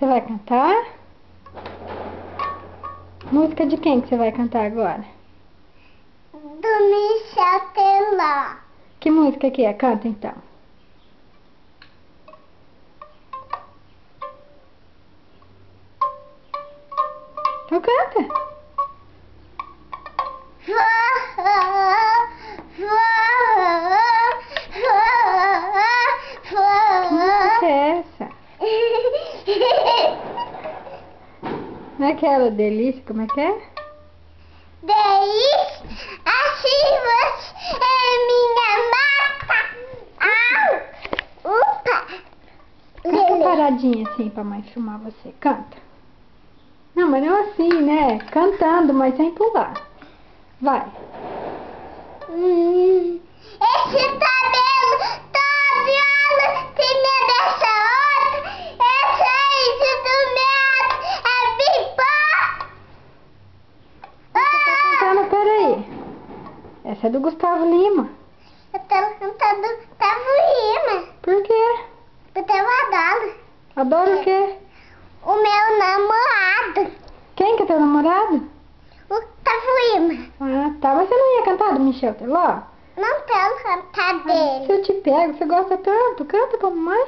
Você vai cantar? Música de quem que você vai cantar agora? Do Michel Teló. Que música que é? Canta então. Então canta. Que música é essa? Não é aquela delícia? Como é que é? Delícia, assim você é minha mata. Au! Upa! Canta paradinha assim pra mãe filmar você. Canta. Não, mas não assim, né? Cantando, mas sem pular. Vai. Esse cabelo tá viola, se me deixa outra. Esse aí do meu é bipó. Tá cantando, peraí. Essa é do Gustavo Lima. Eu tô cantando Tavuíma. Por quê? Porque eu adoro. Adoro o quê? O meu namorado, Quem que é teu namorado? o Tavuíma. Ah, tá. Mas você não ia cantar do Michel Teló? Não quero cantar Se dele. eu te pego, você gosta tanto. Canta pra mamãe.